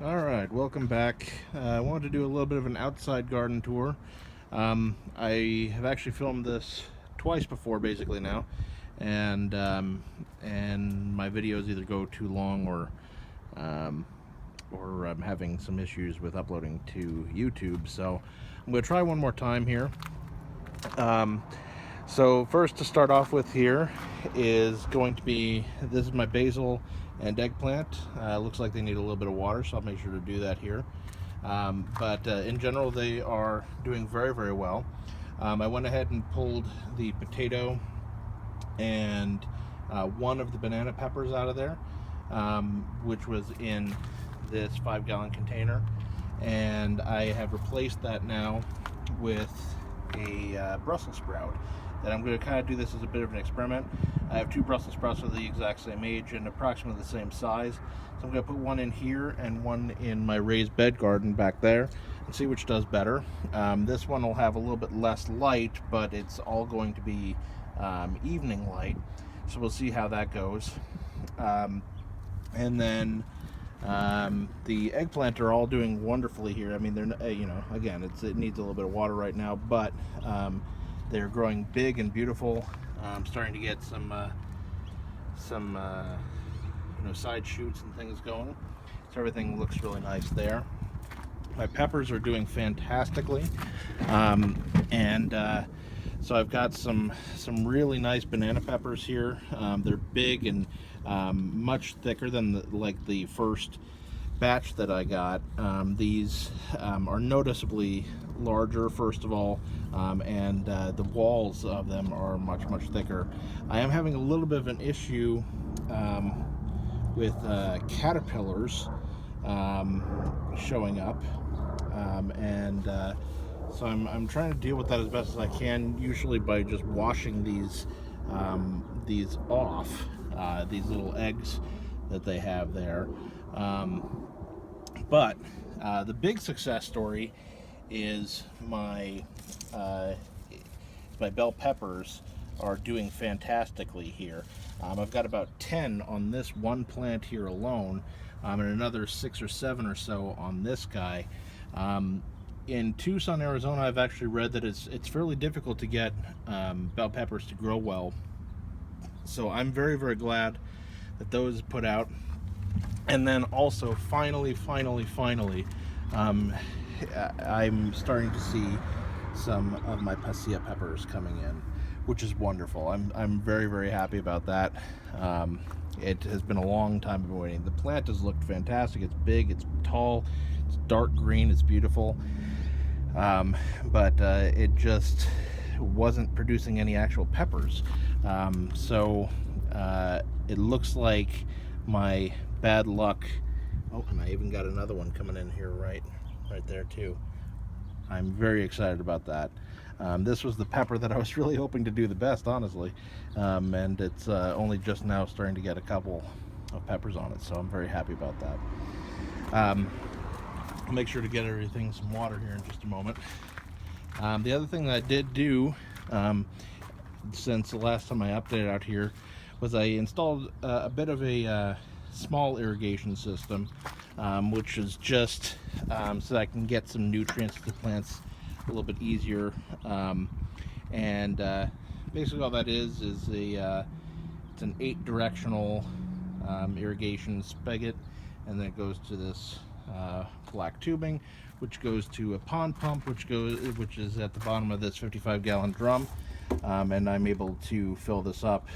Alright, welcome back. I wanted to do a little bit of an outside garden tour. I have actually filmed this twice before, basically now, and my videos either go too long um, or I'm having some issues with uploading to YouTube. So I'm going to try one more time here. Um, so first, to start off with here, is going to be, this is my basil and eggplant. Looks like they need a little bit of water, so I'll make sure to do that here. But in general, they are doing very, very well. I went ahead and pulled the potato and one of the banana peppers out of there, which was in this 5-gallon container, and I have replaced that now with a Brussels sprout. That I'm going to kind of do this as a bit of an experiment. I have two Brussels sprouts of the exact same age and approximately the same size. So I'm going to put one in here and one in my raised bed garden back there and see which does better. This one will have a little bit less light, but it's all going to be evening light. So we'll see how that goes. And then the eggplant are all doing wonderfully here. I mean, they're, again, it needs a little bit of water right now, but they're growing big and beautiful. I'm starting to get some side shoots and things going. So everything looks really nice there. My peppers are doing fantastically, and so I've got some really nice banana peppers here. They're big and much thicker than the first batch that I got. These are noticeably larger, first of all, and the walls of them are much thicker. I am having a little bit of an issue with caterpillars showing up, and so I'm trying to deal with that as best as I can, usually by just washing these off, these little eggs that they have there. But the big success story is my bell peppers are doing fantastically here. I've got about 10 on this one plant here alone, and another 6 or 7 or so on this guy. In Tucson, Arizona, I've actually read that it's fairly difficult to get bell peppers to grow well. So I'm very, very glad that those put out. And then also, finally, I'm starting to see some of my pasilla peppers coming in, which is wonderful. I'm very, very happy about that. It has been a long time I've been waiting. The plant has looked fantastic. It's big, it's tall, it's dark green, it's beautiful. But it just wasn't producing any actual peppers. So it looks like my bad luck. Oh, and I even got another one coming in here right there too. I'm very excited about that. This was the pepper that I was really hoping to do the best, honestly, and it's only just now starting to get a couple of peppers on it, so I'm very happy about that. I'll make sure to get everything some water here in just a moment. The other thing that I did do since the last time I updated out here was I installed a bit of a small irrigation system, which is just so that I can get some nutrients to the plants a little bit easier. And basically all that is it's an 8-directional irrigation spigot, and then it goes to this black tubing, which goes to a pond pump, which is at the bottom of this 55-gallon drum, and I'm able to fill this up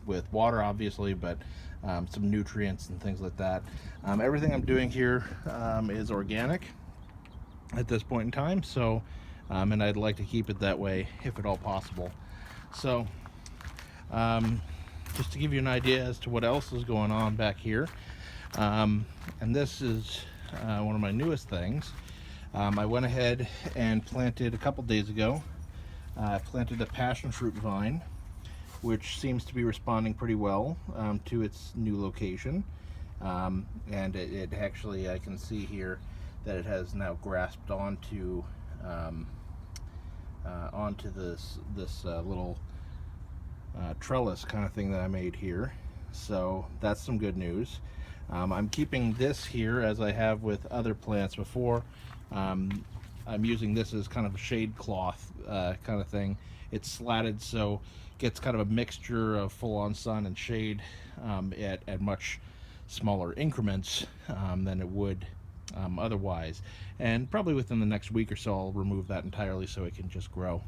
with water, obviously, but some nutrients and things like that. Everything I'm doing here is organic at this point in time, so and I'd like to keep it that way if at all possible. So just to give you an idea as to what else is going on back here, and this is one of my newest things. I went ahead and planted a couple days ago. I planted a passion fruit vine, which seems to be responding pretty well to its new location. And it actually, I can see here that it has now grasped onto this little trellis kind of thing that I made here. So that's some good news. I'm keeping this here as I have with other plants before. I'm using this as kind of a shade cloth kind of thing. It's slatted, so it gets kind of a mixture of full-on sun and shade at much smaller increments than it would otherwise. And probably within the next week or so I'll remove that entirely so it can just grow.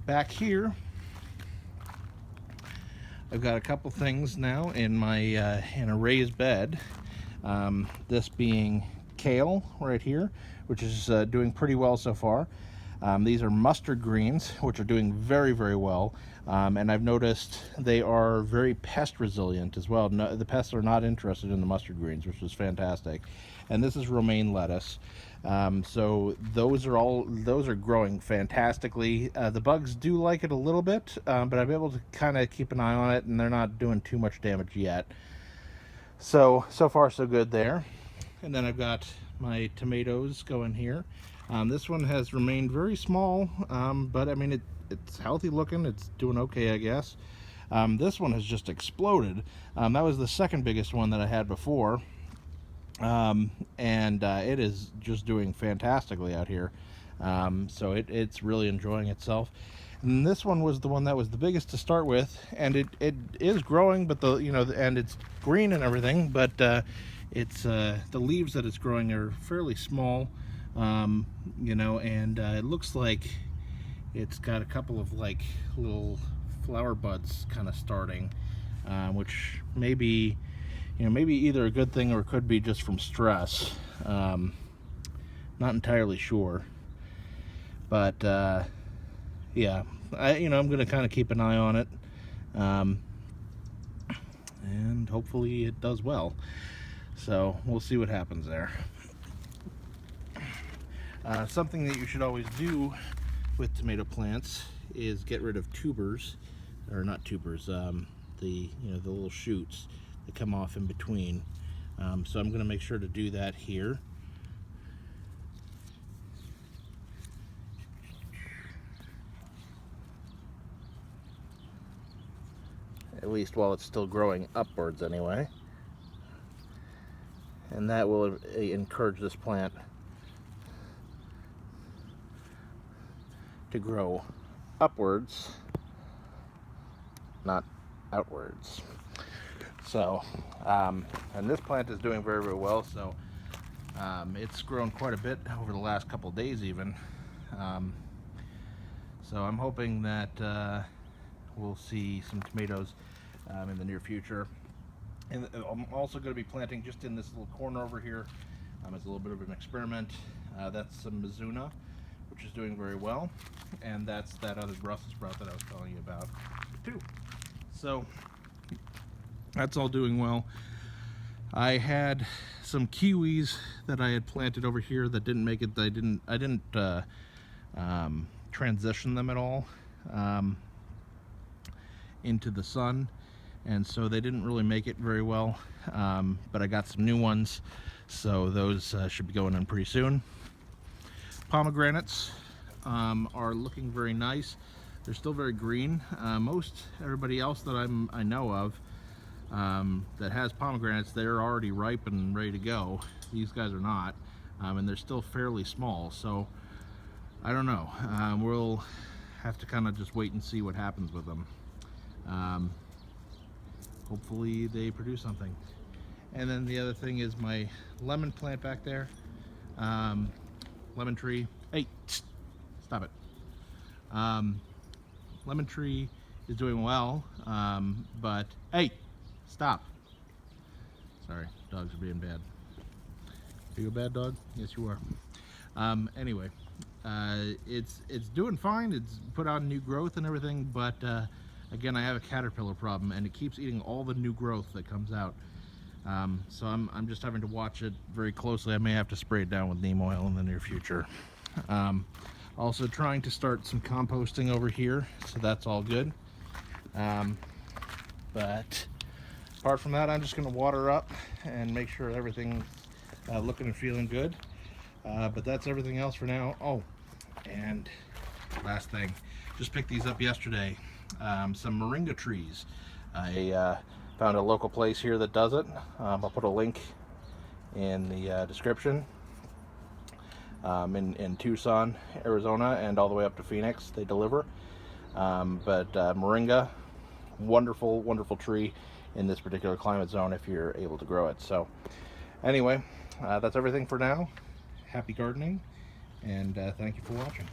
Back here I've got a couple things now in my in a raised bed. This being kale right here, which is doing pretty well so far. These are mustard greens, which are doing very, very well. And I've noticed they are very pest resilient as well. No, the pests are not interested in the mustard greens, which is fantastic. And this is romaine lettuce. So those are growing fantastically. The bugs do like it a little bit, but I'm able to kind of keep an eye on it, and they're not doing too much damage yet. So far so good there. And then I've got my tomatoes going here. This one has remained very small, but I mean it's healthy looking. It's doing okay, I guess. This one has just exploded. That was the second biggest one that I had before. And it is just doing fantastically out here. So it's really enjoying itself. And this one was the one that was the biggest to start with, and it is growing, but and it's green and everything, but it's the leaves that it's growing are fairly small, and it looks like it's got a couple of like little flower buds kind of starting, which maybe either a good thing or it could be just from stress. Not entirely sure, but yeah, I'm gonna kind of keep an eye on it, and hopefully it does well. So we'll see what happens there. Something that you should always do with tomato plants is get rid of tubers, or not tubers, the little shoots that come off in between. So I'm going to make sure to do that here. At least while it's still growing upwards anyway. And that will encourage this plant to grow upwards, not outwards. So, and this plant is doing very, very well. So it's grown quite a bit over the last couple of days even. So I'm hoping that we'll see some tomatoes in the near future. And I'm also going to be planting just in this little corner over here as a little bit of an experiment. That's some Mizuna, which is doing very well. And that's that other Brussels sprout that I was telling you about too. So that's all doing well. I had some kiwis that I had planted over here that didn't make it. I didn't transition them at all into the sun, and so they didn't really make it very well. But I got some new ones, so those should be going in pretty soon. Pomegranates are looking very nice. They're still very green. Most everybody else that I know of that has pomegranates, they're already ripe and ready to go. These guys are not, and they're still fairly small. So I don't know. We'll have to kind of just wait and see what happens with them. Hopefully they produce something. And then the other thing is my lemon plant back there. Lemon tree. Hey, stop it. Lemon tree is doing well, but hey, stop. Sorry, dogs are being bad. Are you a bad dog? Yes, you are. Anyway, it's doing fine. It's put on new growth and everything, but again, I have a caterpillar problem, and it keeps eating all the new growth that comes out. So I'm just having to watch it very closely. I may have to spray it down with neem oil in the near future. Also trying to start some composting over here, so that's all good. But apart from that, I'm just going to water up and make sure everything's looking and feeling good. But that's everything else for now. Oh, and last thing, just picked these up yesterday. Some moringa trees. I Found a local place here that does it. I'll put a link in the description. In Tucson, Arizona, and all the way up to Phoenix, they deliver. Moringa, wonderful, wonderful tree in this particular climate zone if you're able to grow it. So anyway, that's everything for now. Happy gardening, and thank you for watching.